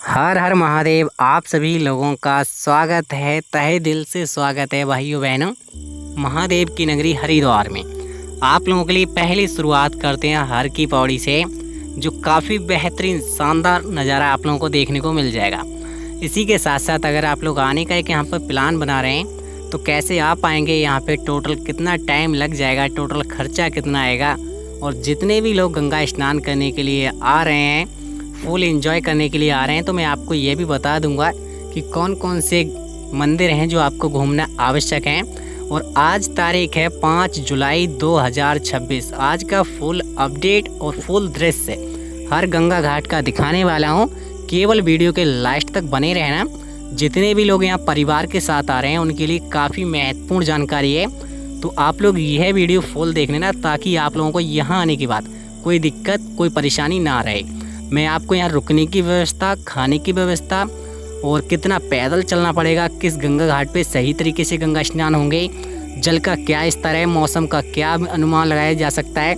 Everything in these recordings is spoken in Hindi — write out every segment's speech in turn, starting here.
हर हर महादेव। आप सभी लोगों का स्वागत है, तहे दिल से स्वागत है भाइयों बहनों महादेव की नगरी हरिद्वार में। आप लोगों के लिए पहली शुरुआत करते हैं हर की पौड़ी से, जो काफ़ी बेहतरीन शानदार नज़ारा आप लोगों को देखने को मिल जाएगा। इसी के साथ साथ अगर आप लोग आने का एक यहाँ पर प्लान बना रहे हैं तो कैसे आप पाएंगे, यहाँ पे टोटल कितना टाइम लग जाएगा, टोटल खर्चा कितना आएगा, और जितने भी लोग गंगा स्नान करने के लिए आ रहे हैं, फुल एंजॉय करने के लिए आ रहे हैं, तो मैं आपको ये भी बता दूंगा कि कौन कौन से मंदिर हैं जो आपको घूमना आवश्यक हैं। और आज तारीख है 5 जुलाई 2026। आज का फुल अपडेट और फुल दृश्य हर गंगा घाट का दिखाने वाला हूं। केवल वीडियो के लास्ट तक बने रहना। जितने भी लोग यहाँ परिवार के साथ आ रहे हैं उनके लिए काफ़ी महत्वपूर्ण जानकारी है, तो आप लोग यह वीडियो फुल देख लेना ताकि आप लोगों को यहाँ आने के बाद कोई दिक्कत, कोई परेशानी ना रहे। मैं आपको यहाँ रुकने की व्यवस्था, खाने की व्यवस्था और कितना पैदल चलना पड़ेगा, किस गंगा घाट पे सही तरीके से गंगा स्नान होंगे, जल का क्या स्तर है, मौसम का क्या अनुमान लगाया जा सकता है,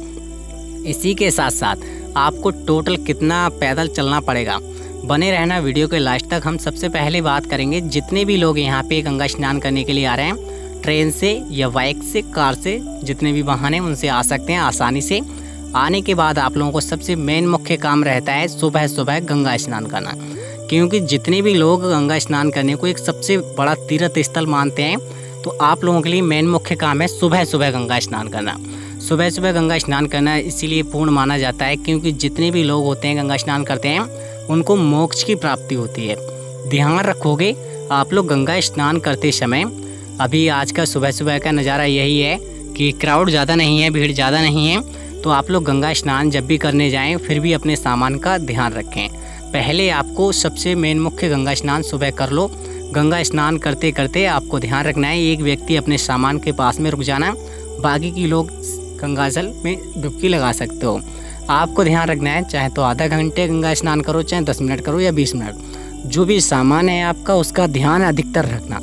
इसी के साथ साथ आपको टोटल कितना पैदल चलना पड़ेगा। बने रहना वीडियो के लास्ट तक। हम सबसे पहले बात करेंगे जितने भी लोग यहाँ पे गंगा स्नान करने के लिए आ रहे हैं, ट्रेन से या बाइक से, कार से, जितने भी वाहन हैं उनसे आ सकते हैं आसानी से। आने के बाद आप लोगों को सबसे मेन मुख्य काम रहता है सुबह सुबह गंगा स्नान करना, क्योंकि जितने भी लोग गंगा स्नान करने को एक सबसे बड़ा तीर्थ स्थल मानते हैं, तो आप लोगों के लिए मेन मुख्य काम है सुबह सुबह गंगा स्नान करना। सुबह सुबह गंगा स्नान करना इसीलिए पूर्ण माना जाता है क्योंकि जितने भी लोग होते हैं गंगा स्नान करते हैं उनको मोक्ष की प्राप्ति होती है। ध्यान रखोगे आप लोग गंगा स्नान करते समय। अभी आज का सुबह सुबह का नज़ारा यही है कि क्राउड ज़्यादा नहीं है, भीड़ ज़्यादा नहीं है, तो आप लोग गंगा स्नान जब भी करने जाएं फिर भी अपने सामान का ध्यान रखें। पहले आपको सबसे मेन मुख्य गंगा स्नान सुबह कर लो। गंगा स्नान करते करते आपको ध्यान रखना है, एक व्यक्ति अपने सामान के पास में रुक जाना, बाकी की लोग गंगा जल में डुबकी लगा सकते हो। आपको ध्यान रखना है, चाहे तो आधा घंटे गंगा स्नान करो, चाहे 10 मिनट करो या 20 मिनट, जो भी सामान है आपका उसका ध्यान अधिकतर रखना,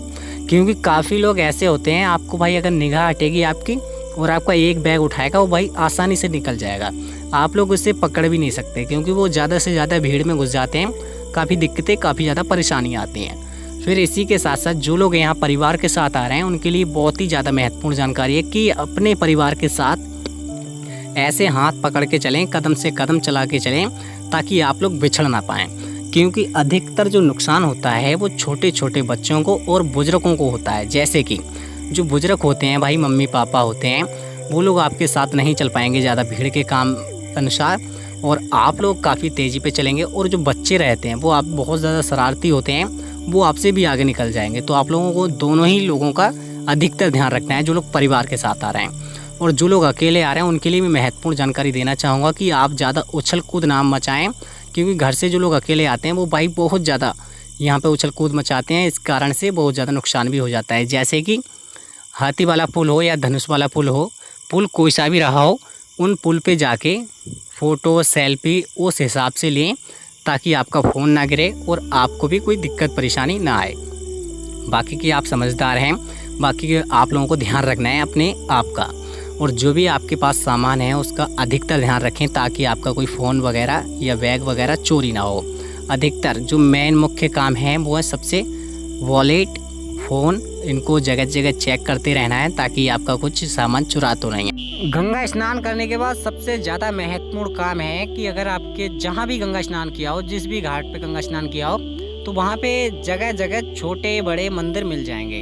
क्योंकि काफ़ी लोग ऐसे होते हैं, आपको भाई अगर निगाह हटेगी आपकी और आपका एक बैग उठाएगा वो भाई आसानी से निकल जाएगा, आप लोग उससे पकड़ भी नहीं सकते क्योंकि वो ज़्यादा से ज़्यादा भीड़ में घुस जाते हैं। काफ़ी दिक्कतें, काफ़ी ज़्यादा परेशानियाँ आती हैं। फिर इसी के साथ साथ जो लोग यहाँ परिवार के साथ आ रहे हैं उनके लिए बहुत ही ज़्यादा महत्वपूर्ण जानकारी है कि अपने परिवार के साथ ऐसे हाथ पकड़ के चलें, कदम से कदम चला के चलें, ताकि आप लोग बिछड़ ना पाएँ, क्योंकि अधिकतर जो नुकसान होता है वो छोटे छोटे बच्चों को और बुजुर्गों को होता है। जैसे कि जो बुजुर्ग होते हैं भाई, मम्मी पापा होते हैं, वो लोग आपके साथ नहीं चल पाएंगे ज़्यादा भीड़ के काम अनुसार, और आप लोग काफ़ी तेज़ी पे चलेंगे। और जो बच्चे रहते हैं वो आप बहुत ज़्यादा शरारती होते हैं, वो आपसे भी आगे निकल जाएंगे। तो आप लोगों को दोनों ही लोगों का अधिकतर ध्यान रखना है, जो लोग परिवार के साथ आ रहे हैं। और जो लोग अकेले आ रहे हैं उनके लिए मैं महत्वपूर्ण जानकारी देना चाहूँगा कि आप ज़्यादा उछल कूद ना मचाएँ, क्योंकि घर से जो लोग अकेले आते हैं वो भाई बहुत ज़्यादा यहाँ पे उछल कूद मचाते हैं, इस कारण से बहुत ज़्यादा नुकसान भी हो जाता है। जैसे कि हाथी वाला पुल हो या धनुष वाला पुल हो, पुल कोई सा भी रहा हो, उन पुल पे जाके फ़ोटो सेल्फी उस हिसाब से लें ताकि आपका फ़ोन ना गिरे और आपको भी कोई दिक्कत परेशानी ना आए। बाकी की आप समझदार हैं, बाकी के आप लोगों को ध्यान रखना है अपने आप का, और जो भी आपके पास सामान है उसका अधिकतर ध्यान रखें ताकि आपका कोई फ़ोन वगैरह या बैग वगैरह चोरी ना हो। अधिकतर जो मेन मुख्य काम है वो है सबसे वॉलेट, फ़ोन, इनको जगह जगह चेक करते रहना है ताकि आपका कुछ सामान चुरा तो नहीं है। गंगा स्नान करने के बाद सबसे ज़्यादा महत्वपूर्ण काम है कि अगर आपके जहाँ भी गंगा स्नान किया हो, जिस भी घाट पे गंगा स्नान किया हो, तो वहाँ पे जगह जगह छोटे बड़े मंदिर मिल जाएंगे।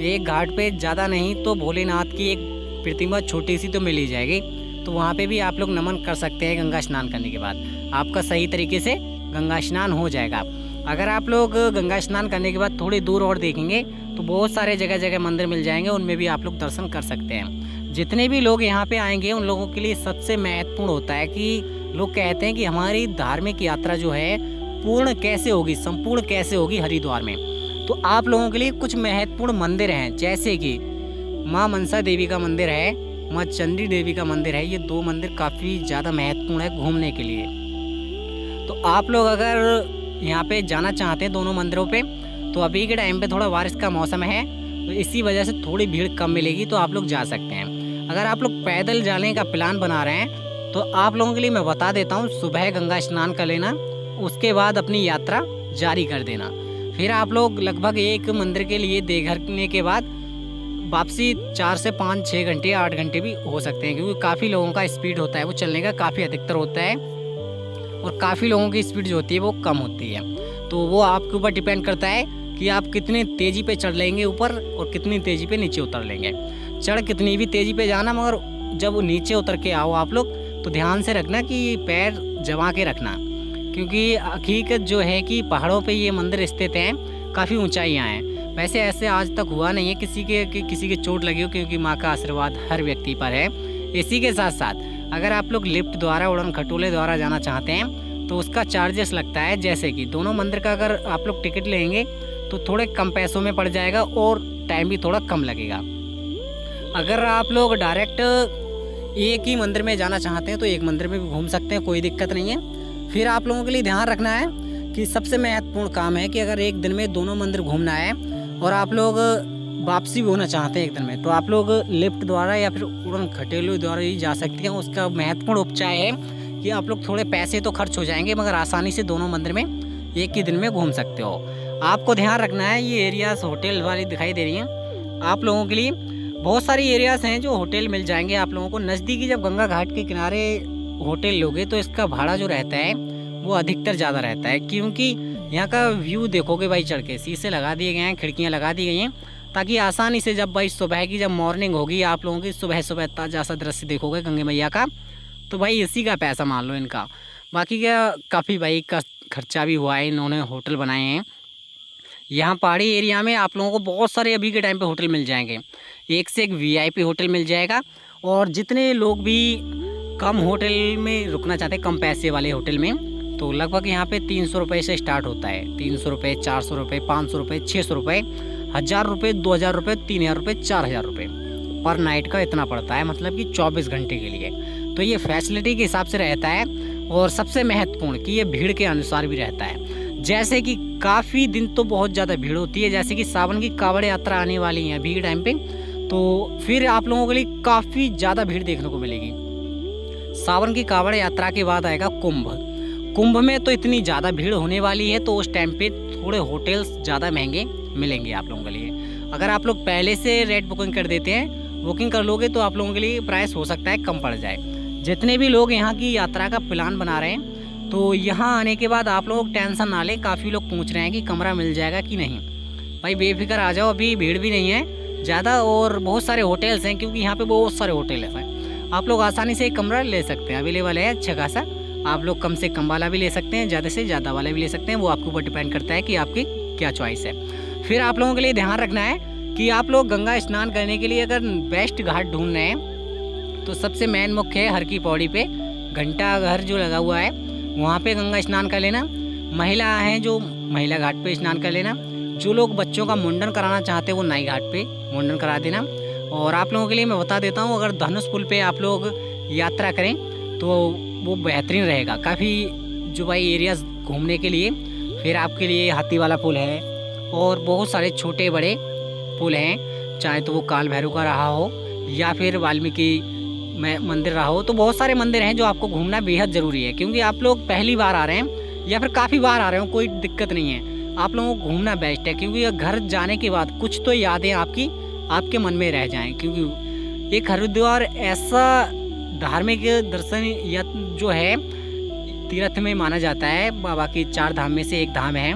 एक घाट पे ज़्यादा नहीं तो भोलेनाथ की एक प्रतिमा छोटी सी तो मिल ही जाएगी, तो वहाँ पे भी आप लोग नमन कर सकते हैं। गंगा स्नान करने के बाद आपका सही तरीके से गंगा स्नान हो जाएगा। अगर आप लोग गंगा स्नान करने के बाद थोड़ी दूर और देखेंगे तो बहुत सारे जगह जगह मंदिर मिल जाएंगे, उनमें भी आप लोग दर्शन कर सकते हैं। जितने भी लोग यहाँ पे आएंगे उन लोगों के लिए सबसे महत्वपूर्ण होता है कि लोग कहते हैं कि हमारी धार्मिक यात्रा जो है पूर्ण कैसे होगी, संपूर्ण कैसे होगी हरिद्वार में। तो आप लोगों के लिए कुछ महत्वपूर्ण मंदिर हैं, जैसे कि माँ मनसा देवी का मंदिर है, माँ चंडी देवी का मंदिर है। ये दो मंदिर काफ़ी ज़्यादा महत्वपूर्ण है घूमने के लिए। तो आप लोग अगर यहाँ पे जाना चाहते हैं दोनों मंदिरों पे, तो अभी के टाइम पे थोड़ा बारिश का मौसम है, तो इसी वजह से थोड़ी भीड़ कम मिलेगी, तो आप लोग जा सकते हैं। अगर आप लोग पैदल जाने का प्लान बना रहे हैं तो आप लोगों के लिए मैं बता देता हूँ, सुबह गंगा स्नान कर लेना, उसके बाद अपनी यात्रा जारी कर देना। फिर आप लोग लगभग एक मंदिर के लिए देखने के बाद वापसी 4 से 5-6 घंटे 8 घंटे भी हो सकते हैं, क्योंकि काफ़ी लोगों का स्पीड होता है वो चलने का काफ़ी अधिकतर होता है और काफ़ी लोगों की स्पीड जो होती है वो कम होती है। तो वो आपके ऊपर डिपेंड करता है कि आप कितने तेज़ी पे चढ़ लेंगे ऊपर और कितनी तेज़ी पे नीचे उतर लेंगे। चढ़ कितनी भी तेज़ी पे जाना, मगर जब नीचे उतर के आओ आप लोग तो ध्यान से रखना कि पैर जमा के रखना, क्योंकि हकीकत जो है कि पहाड़ों पे ये मंदिर स्थित हैं, काफ़ी ऊंचाइयाँ हैं। वैसे ऐसे आज तक हुआ नहीं है किसी के चोट लगी हो, क्योंकि माँ का आशीर्वाद हर व्यक्ति पर है। इसी के साथ साथ अगर आप लोग लिफ्ट द्वारा उड़न खटोले द्वारा जाना चाहते हैं तो उसका चार्जेस लगता है। जैसे कि दोनों मंदिर का अगर आप लोग टिकट लेंगे तो थोड़े कम पैसों में पड़ जाएगा और टाइम भी थोड़ा कम लगेगा। अगर आप लोग डायरेक्ट एक ही मंदिर में जाना चाहते हैं तो एक मंदिर में भी घूम सकते हैं, कोई दिक्कत नहीं है। फिर आप लोगों के लिए ध्यान रखना है कि सबसे महत्वपूर्ण काम है कि अगर एक दिन में दोनों मंदिर घूमना है और आप लोग वापसी भी होना चाहते हैं एक दिन में, तो आप लोग लिफ्ट द्वारा या फिर उड़न खटोले द्वारा ही जा सकते हैं। उसका महत्वपूर्ण उपचार है कि आप लोग थोड़े पैसे तो खर्च हो जाएंगे, मगर आसानी से दोनों मंदिर में एक ही दिन में घूम सकते हो। आपको ध्यान रखना है, ये एरियाज होटल वाली दिखाई दे रही हैं आप लोगों के लिए। बहुत सारी एरियाज़ हैं जो होटल मिल जाएंगे आप लोगों को नज़दीकी। जब गंगा घाट के किनारे होटल लोगे तो इसका भाड़ा जो रहता है वो अधिकतर ज़्यादा रहता है, क्योंकि यहाँ का व्यू देखोगे भाई चढ़ के। शीशे लगा दिए गए हैं, खिड़कियाँ लगा दी गई हैं, ताकि आसानी से जब भाई सुबह की जब मॉर्निंग होगी आप लोगों की, सुबह सुबह ताज़ा सा दृश्य देखोगे गंगे मैया का, तो भाई इसी का पैसा मान लो इनका। बाकी क्या काफ़ी भाई का खर्चा भी हुआ है, इन्होंने होटल बनाए हैं। यहाँ पहाड़ी एरिया में आप लोगों को बहुत सारे अभी के टाइम पे होटल मिल जाएंगे, एक से एक वीआईपी होटल मिल जाएगा। और जितने लोग भी कम होटल में रुकना चाहते हैं, कम पैसे वाले होटल में, तो लगभग यहाँ पे 300 रुपये से स्टार्ट होता है। 300 रुपये, 400 रुपये, 500 रुपये, 600 रुपये, 1000 रुपये, 2000 रुपये, 3000 रुपये, 4000 रुपये पर नाइट का इतना पड़ता है, मतलब कि 24 घंटे के लिए। तो ये फैसिलिटी के हिसाब से रहता है। और सबसे महत्वपूर्ण कि ये भीड़ के अनुसार भी रहता है। जैसे कि काफ़ी दिन तो बहुत ज़्यादा भीड़ होती है, जैसे कि सावन की कांवड़ यात्रा आने वाली है अभी के टाइम पे, तो फिर आप लोगों के लिए काफ़ी ज़्यादा भीड़ देखने को मिलेगी। सावन की कांवड़ यात्रा के बाद आएगा कुंभ। कुंभ में तो इतनी ज़्यादा भीड़ होने वाली है, तो उस टाइम पे थोड़े होटल्स ज़्यादा महंगे मिलेंगे आप लोगों के लिए। अगर आप लोग पहले से रेट बुकिंग कर देते हैं, बुकिंग कर लोगे, तो आप लोगों के लिए प्राइस हो सकता है कम पड़ जाए। जितने भी लोग यहाँ की यात्रा का प्लान बना रहे हैं, तो यहाँ आने के बाद आप लोग टेंशन ना लें। काफ़ी लोग पूछ रहे हैं कि कमरा मिल जाएगा कि नहीं। भाई बेफिक्र आ जाओ, अभी भीड़ भी नहीं है ज़्यादा और बहुत सारे होटल्स हैं, क्योंकि यहाँ पे बहुत सारे होटल्स हैं। आप लोग आसानी से एक कमरा ले सकते हैं, अवेलेबल है अच्छा खासा। आप लोग कम से कम वाला भी ले सकते हैं, ज़्यादा से ज़्यादा वाला भी ले सकते हैं, वो आपके ऊपर डिपेंड करता है कि आपकी क्या चॉइस है। फिर आप लोगों के लिए ध्यान रखना है कि आप लोग गंगा स्नान करने के लिए अगर बेस्ट घाट ढूंढ रहे हैं, तो सबसे मेन मुख्य है हर की पौड़ी पे घंटा घर जो लगा हुआ है, वहाँ पे गंगा स्नान कर लेना। महिला हैं जो महिला घाट पे स्नान कर लेना। जो लोग बच्चों का मुंडन कराना चाहते हैं वो नाई घाट पे मुंडन करा देना। और आप लोगों के लिए मैं बता देता हूँ, अगर धनुष पुल पे आप लोग यात्रा करें तो वो बेहतरीन रहेगा काफ़ी, जो भाई एरियाज घूमने के लिए। फिर आपके लिए हाथी वाला पुल है और बहुत सारे छोटे बड़े पुल हैं, चाहे तो वो काल भैरव का रहा हो या फिर वाल्मीकि मंदिर रहा हो। तो बहुत सारे मंदिर हैं जो आपको घूमना बेहद ज़रूरी है, क्योंकि आप लोग पहली बार आ रहे हैं या फिर काफ़ी बार आ रहे हो, कोई दिक्कत नहीं है। आप लोगों को घूमना बेस्ट है, क्योंकि घर जाने के बाद कुछ तो यादें आपके मन में रह जाएं। क्योंकि एक हरिद्वार ऐसा धार्मिक दर्शन या जो है तीर्थ में माना जाता है, बाबा की 4 धाम में से एक धाम है।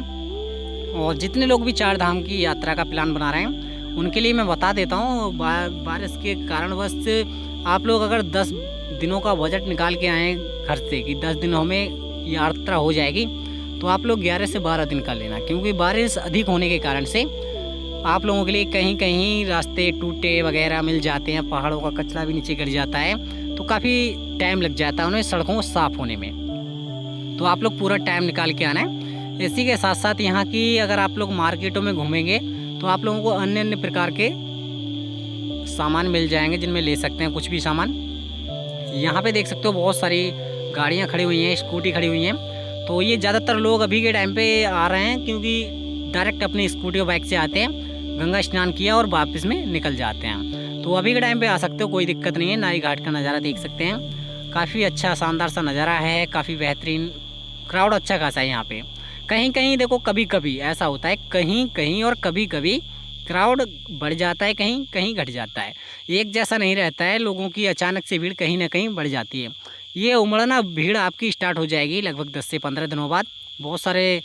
और जितने लोग भी 4 धाम की यात्रा का प्लान बना रहे हैं उनके लिए मैं बता देता हूँ, बारिश के कारणवश आप लोग अगर 10 दिनों का बजट निकाल के आएँ घर से कि 10 दिनों में यात्रा हो जाएगी, तो आप लोग 11 से 12 दिन कर लेना, क्योंकि बारिश अधिक होने के कारण से आप लोगों के लिए कहीं कहीं रास्ते टूटे वगैरह मिल जाते हैं, पहाड़ों का कचरा भी नीचे गिर जाता है, तो काफ़ी टाइम लग जाता है उन्हें सड़कों को साफ़ होने में। तो आप लोग पूरा टाइम निकाल के आना है। इसी के साथ साथ यहाँ की अगर आप लोग मार्केटों में घूमेंगे तो आप लोगों को अन्य अन्य प्रकार के सामान मिल जाएंगे जिनमें ले सकते हैं कुछ भी सामान। यहाँ पे देख सकते हो बहुत सारी गाड़ियाँ खड़ी हुई हैं, स्कूटी खड़ी हुई हैं। तो ये ज़्यादातर लोग अभी के टाइम पे आ रहे हैं, क्योंकि डायरेक्ट अपनी स्कूटी और बाइक से आते हैं, गंगा स्नान किया और वापस में निकल जाते हैं। तो अभी के टाइम पे आ सकते हो, कोई दिक्कत नहीं है। नाई घाट का नज़ारा देख सकते हैं, काफ़ी अच्छा शानदार सा नज़ारा है, काफ़ी बेहतरीन। क्राउड अच्छा खासा है यहाँ पे, कहीं कहीं देखो कभी कभी ऐसा होता है, कहीं कहीं और कभी कभी क्राउड बढ़ जाता है, कहीं कहीं घट जाता है, एक जैसा नहीं रहता है। लोगों की अचानक से भीड़ कहीं ना कहीं बढ़ जाती है। ये उमड़ना भीड़ आपकी स्टार्ट हो जाएगी लगभग 10 से 15 दिनों बाद। बहुत सारे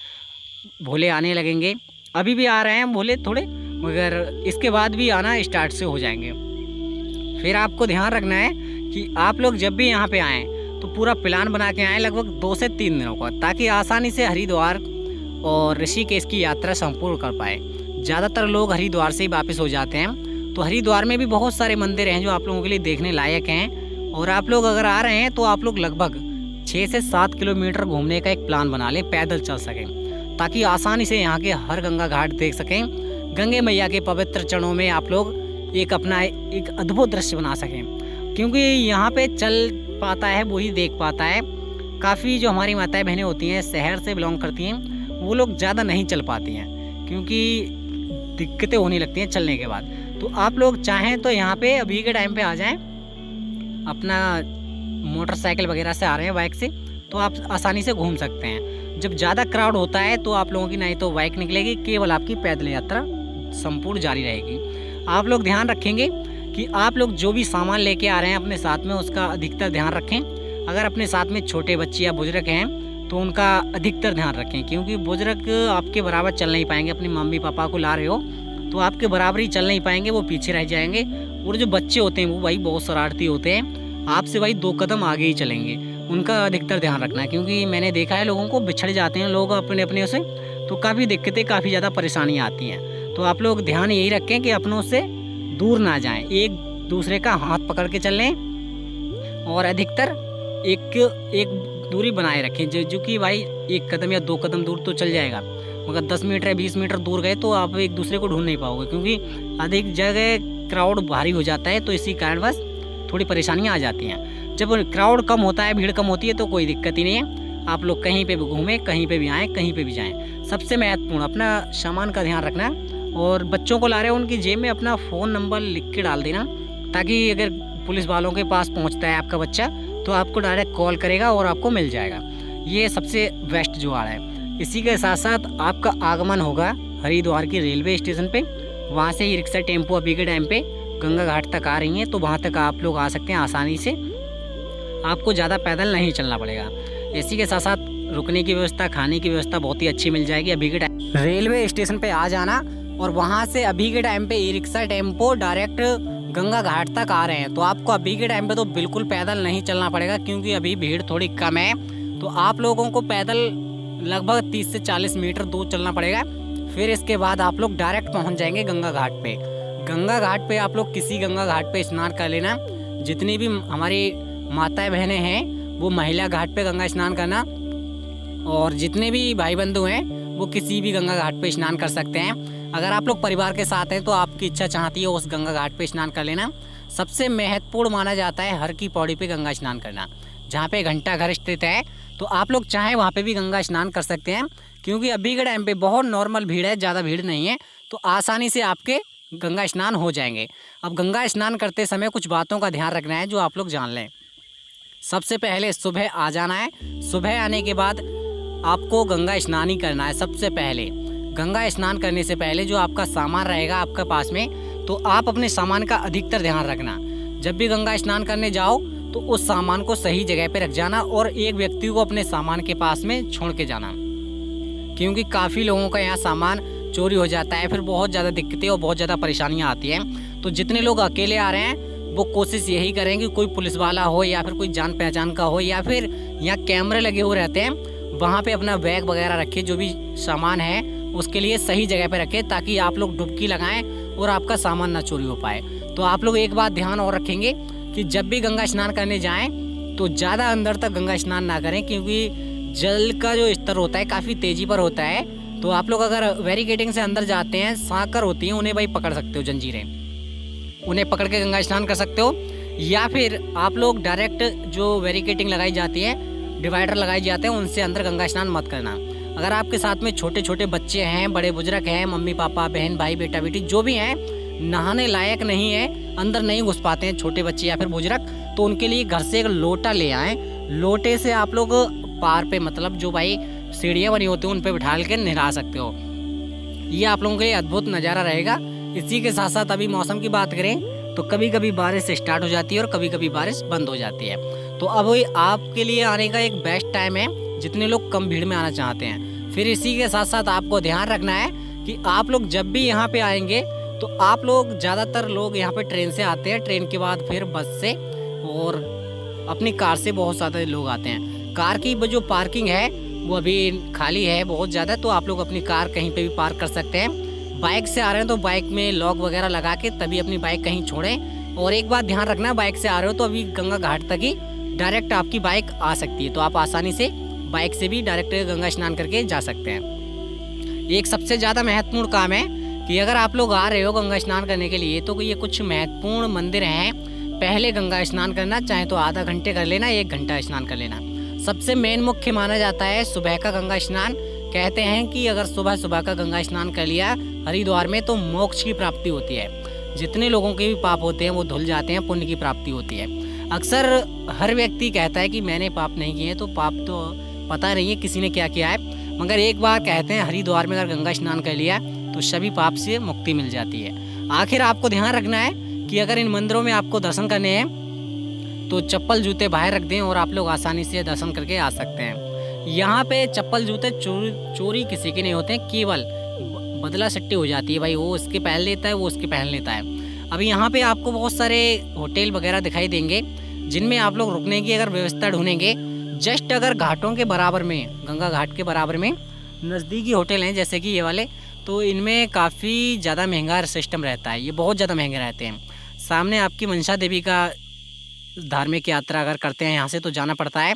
भोले आने लगेंगे, अभी भी आ रहे हैं भोले थोड़े, मगर इसके बाद भी आना स्टार्ट से हो जाएंगे। फिर आपको ध्यान रखना है कि आप लोग जब भी यहाँ पे आएँ तो पूरा प्लान बना के आएँ लगभग 2 से 3 दिनों का, ताकि आसानी से हरिद्वार और ऋषिकेश की यात्रा संपूर्ण कर पाए। ज़्यादातर लोग हरिद्वार से ही वापस हो जाते हैं। तो हरिद्वार में भी बहुत सारे मंदिर हैं जो आप लोगों के लिए देखने लायक हैं। और आप लोग अगर आ रहे हैं तो आप लोग लगभग 6 से 7 किलोमीटर घूमने का एक प्लान बना लें, पैदल चल सकें, ताकि आसानी से यहाँ के हर गंगा घाट देख सकें। गंगे मैया के पवित्र चरणों में आप लोग एक अपना एक अद्भुत दृश्य बना सकें, क्योंकि यहाँ पे चल पाता है वही देख पाता है। काफ़ी जो हमारी माताएं बहनें होती हैं, शहर से बिलोंग करती हैं, वो लोग ज़्यादा नहीं चल पाती हैं क्योंकि दिक्कतें होने लगती हैं चलने के बाद। तो आप लोग चाहें तो यहाँ पे अभी के टाइम पे आ जाएं, अपना मोटरसाइकिल वगैरह से आ रहे हैं, बाइक से, तो आप आसानी से घूम सकते हैं। जब ज़्यादा क्राउड होता है तो आप लोगों की नहीं तो बाइक निकलेगी, केवल आपकी पैदल यात्रा संपूर्ण जारी रहेगी। आप लोग ध्यान रखेंगे कि आप लोग जो भी सामान लेके आ रहे हैं अपने साथ में, उसका अधिकतर ध्यान रखें। अगर अपने साथ में छोटे बच्चे या बुजुर्ग हैं तो उनका अधिकतर ध्यान रखें, क्योंकि बुजुर्ग आपके बराबर चल नहीं पाएंगे। अपनी मम्मी पापा को ला रहे हो तो आपके बराबर ही चल नहीं पाएंगे, वो पीछे रह जाएंगे। और जो बच्चे होते हैं वो भाई बहुत शरारती होते हैं, आपसे भाई 2 कदम आगे ही चलेंगे। उनका अधिकतर ध्यान रखना है, क्योंकि मैंने देखा है लोगों को बिछड़ जाते हैं लोग अपने अपने से, तो काफ़ी दिक्कतें, काफ़ी ज़्यादा परेशानियाँ आती हैं। तो आप लोग ध्यान यही रखें कि अपनों से दूर ना जाएं, एक दूसरे का हाथ पकड़ के चल लें और अधिकतर एक दूरी बनाए रखें। जो कि भाई 1 कदम या 2 कदम दूर तो चल जाएगा, मगर 10 मीटर या 20 मीटर दूर गए तो आप एक दूसरे को ढूंढ नहीं पाओगे, क्योंकि अधिक जगह क्राउड भारी हो जाता है। तो इसी कारणवश थोड़ी परेशानियाँ आ जाती हैं। जब क्राउड कम होता है, भीड़ कम होती है, तो कोई दिक्कत ही नहीं है। आप लोग कहीं पे भी घूमें, कहीं पे भी आएँ, कहीं पे भी जाएँ। सबसे महत्वपूर्ण अपना सामान का ध्यान रखना, और बच्चों को ला रहे हो उनकी जेब में अपना फ़ोन नंबर लिख के डाल देना, ताकि अगर पुलिस वालों के पास पहुंचता है आपका बच्चा तो आपको डायरेक्ट कॉल करेगा और आपको मिल जाएगा। ये सबसे बेस्ट जुगाड़ है। इसी के साथ साथ आपका आगमन होगा हरिद्वार की रेलवे स्टेशन पे, वहाँ से ही रिक्शा टेम्पो अभी के टाइम पे गंगा घाट तक आ रही हैं, तो वहाँ तक आप लोग आ सकते हैं आसानी से। आपको ज़्यादा पैदल नहीं चलना पड़ेगा। इसी के साथ साथ रुकने की व्यवस्था, खाने की व्यवस्था बहुत ही अच्छी मिल जाएगी। अभी के टाइम रेलवे स्टेशन पे आ जाना और वहाँ से अभी के टाइम पे e rickshaw tempo direct Ganga ghat तक आ रहे हैं। तो आपको अभी के टाइम पे तो बिल्कुल पैदल नहीं चलना पड़ेगा, क्योंकि अभी भीड़ थोड़ी कम है। तो आप लोगों को पैदल लगभग 30 से 40 मीटर दूर चलना पड़ेगा। फिर इसके बाद आप लोग डायरेक्ट पहुंच जाएंगे गंगा घाट पे। गंगा घाट पे आप लोग किसी गंगा घाट पे स्नान कर लेना। जितनी भी हमारी माताएं बहनें हैं वो महिला घाट पे गंगा स्नान करना, और जितने भी भाई बंधु हैं वो किसी भी गंगा घाट पे स्नान कर सकते हैं। अगर आप लोग परिवार के साथ हैं तो आपकी इच्छा चाहती है उस गंगा घाट पे स्नान कर लेना। सबसे महत्वपूर्ण माना जाता है हर की पौड़ी पे गंगा स्नान करना, जहाँ पे घंटा घर स्थित है। तो आप लोग चाहें वहाँ पे भी गंगा स्नान कर सकते हैं, क्योंकि अभी के टाइम पे बहुत नॉर्मल भीड़ है, ज़्यादा भीड़ नहीं है, तो आसानी से आपके गंगा स्नान हो जाएंगे। अब गंगा स्नान करते समय कुछ बातों का ध्यान रखना है जो आप लोग जान लें। सबसे पहले सुबह आ जाना है। सुबह आने के बाद आपको गंगा स्नान ही करना है। सबसे पहले गंगा स्नान करने से पहले जो आपका सामान रहेगा आपके पास में, तो आप अपने सामान का अधिकतर ध्यान रखना। जब भी गंगा स्नान करने जाओ तो उस सामान को सही जगह पे रख जाना, और एक व्यक्ति को अपने सामान के पास में छोड़ के जाना, क्योंकि काफ़ी लोगों का यहाँ सामान चोरी हो जाता है। फिर बहुत ज़्यादा दिक्कतें और बहुत ज़्यादा परेशानियाँ आती हैं। तो जितने लोग अकेले आ रहे हैं वो कोशिश यही करें कि कोई पुलिस वाला हो या फिर कोई जान पहचान का हो, या फिर यहाँ कैमरे लगे हुए रहते हैं, वहाँ पे अपना बैग वगैरह रखे, जो भी सामान है उसके लिए सही जगह पे रखें, ताकि आप लोग डुबकी लगाएं और आपका सामान ना चोरी हो पाए। तो आप लोग एक बात ध्यान और रखेंगे कि जब भी गंगा स्नान करने जाएं तो ज़्यादा अंदर तक गंगा स्नान ना करें, क्योंकि जल का जो स्तर होता है काफ़ी तेज़ी पर होता है। तो आप लोग अगर बैरिकेडिंग से अंदर जाते हैं, सांकर होती हैं, उन्हें भाई पकड़ सकते हो, जंजीरें, उन्हें पकड़ के गंगा स्नान कर सकते हो। या फिर आप लोग डायरेक्ट जो बैरिकेडिंग लगाई जाती है, डिवाइडर लगाए जाते हैं, उनसे अंदर गंगा स्नान मत करना। अगर आपके साथ में छोटे छोटे बच्चे हैं, बड़े बुजुर्ग हैं, मम्मी पापा, बहन भाई, बेटा बेटी जो भी हैं, नहाने लायक नहीं है, अंदर नहीं घुस पाते हैं छोटे बच्चे या फिर बुजुर्ग, तो उनके लिए घर से एक लोटा ले आएँ। लोटे से आप लोग पार पे, मतलब जो भाई सीढ़ियाँ बनी होती हैं उन पर बिठा के नहला सकते हो। ये आप लोगों के लिए अद्भुत नज़ारा रहेगा। इसी के साथ साथ अभी मौसम की बात करें तो कभी कभी बारिश स्टार्ट हो जाती है और कभी कभी बारिश बंद हो जाती है। तो अब वही आपके लिए आने का एक बेस्ट टाइम है जितने लोग कम भीड़ में आना चाहते हैं। फिर इसी के साथ साथ आपको ध्यान रखना है कि आप लोग जब भी यहाँ पे आएंगे तो आप लोग ज़्यादातर लोग यहाँ पे ट्रेन से आते हैं, ट्रेन के बाद फिर बस से और अपनी कार से बहुत ज़्यादा लोग आते हैं। कार की जो पार्किंग है वो अभी खाली है बहुत ज़्यादा, तो आप लोग अपनी कार कहीं पे भी पार्क कर सकते हैं। बाइक से आ रहे हैं तो बाइक में लॉक वगैरह लगा के तभी अपनी बाइक कहीं छोड़ें। और एक बात ध्यान रखना, बाइक से आ रहे हो तो अभी गंगा घाट तक ही डायरेक्ट आपकी बाइक आ सकती है, तो आप आसानी से बाइक से भी डायरेक्ट गंगा स्नान करके जा सकते हैं। एक सबसे ज़्यादा महत्वपूर्ण काम है कि अगर आप लोग आ रहे हो गंगा स्नान करने के लिए तो ये कुछ महत्वपूर्ण मंदिर हैं। पहले गंगा स्नान करना, चाहे तो आधा घंटे कर लेना, 1 घंटा स्नान कर लेना। सबसे मेन मुख्य माना जाता है सुबह का गंगा स्नान। कहते हैं कि अगर सुबह सुबह का गंगा स्नान कर लिया हरिद्वार में तो मोक्ष की प्राप्ति होती है। जितने लोगों के भी पाप होते हैं वो धुल जाते हैं, पुण्य की प्राप्ति होती है। अक्सर हर व्यक्ति कहता है कि मैंने पाप नहीं किए, तो पाप तो पता नहीं है किसी ने क्या किया है, मगर एक बार कहते हैं हरिद्वार में अगर गंगा स्नान कर लिया तो सभी पाप से मुक्ति मिल जाती है। आखिर आपको ध्यान रखना है कि अगर इन मंदिरों में आपको दर्शन करने हैं तो चप्पल जूते बाहर रख दें और आप लोग आसानी से दर्शन करके आ सकते हैं। यहाँ पे चप्पल जूते चोरी किसी के नहीं होते, केवल बदला सट्टी हो जाती है। भाई वो उसके पहन लेता है, वो उसके पहन लेता है। अभी यहाँ पे आपको बहुत सारे होटल वगैरह दिखाई देंगे जिनमें आप लोग रुकने की अगर व्यवस्था ढूंढेंगे। जस्ट अगर घाटों के बराबर में, गंगा घाट के बराबर में नज़दीकी होटल हैं जैसे कि ये वाले, तो इनमें काफ़ी ज़्यादा महंगा सिस्टम रहता है, ये बहुत ज़्यादा महंगे रहते हैं। सामने आपकी मनसा देवी का धार्मिक यात्रा अगर करते हैं यहाँ से तो जाना पड़ता है।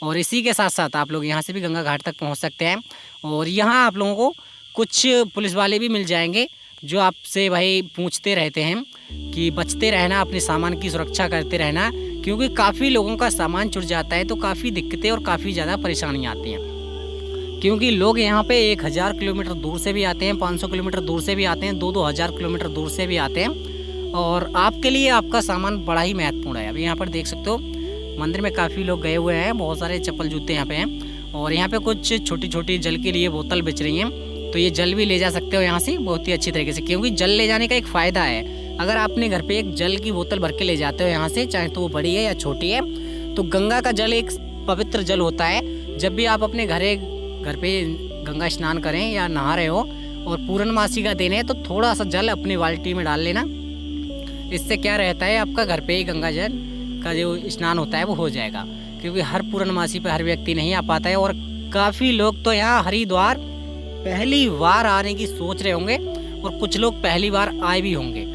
और इसी के साथ साथ आप लोग यहाँ से भी गंगा घाट तक पहुँच सकते हैं। और यहाँ आप लोगों को कुछ पुलिस वाले भी मिल जाएंगे जो आपसे भाई पूछते रहते हैं कि बचते रहना, अपने सामान की सुरक्षा करते रहना, क्योंकि काफ़ी लोगों का सामान छूट जाता है तो काफ़ी दिक्कतें और काफ़ी ज़्यादा परेशानियाँ आती हैं। क्योंकि लोग यहाँ पे 1000 किलोमीटर दूर से भी आते हैं, 500 किलोमीटर दूर से भी आते हैं, 2-2 हज़ार किलोमीटर दूर से भी आते हैं। और आपके लिए आपका सामान बड़ा ही महत्वपूर्ण है। अभी यहाँ पर देख सकते हो मंदिर में काफ़ी लोग गए हुए हैं, बहुत सारे चप्पल जूते यहाँ पे हैं। और यहाँ पे कुछ छोटी छोटी जल के लिए बोतल बेच रही हैं, तो ये जल भी ले जा सकते हो यहाँ से बहुत ही अच्छी तरीके से। क्योंकि जल ले जाने का एक फ़ायदा है, अगर आपने घर पे एक जल की बोतल भर के ले जाते हो यहाँ से, चाहे तो वो बड़ी है या छोटी है, तो गंगा का जल एक पवित्र जल होता है। जब भी आप अपने घर पे गंगा स्नान करें या नहा रहे हो और पूर्णमासी का दिन है तो थोड़ा सा जल अपनी बाल्टी में डाल लेना। इससे क्या रहता है, आपका घर पे ही गंगा जल का जो स्नान होता है वो हो जाएगा। क्योंकि हर पूर्णमासी पे हर व्यक्ति नहीं आ पाता है और काफ़ी लोग तो यहाँ हरिद्वार पहली बार आने की सोच रहे होंगे और कुछ लोग पहली बार आए भी होंगे।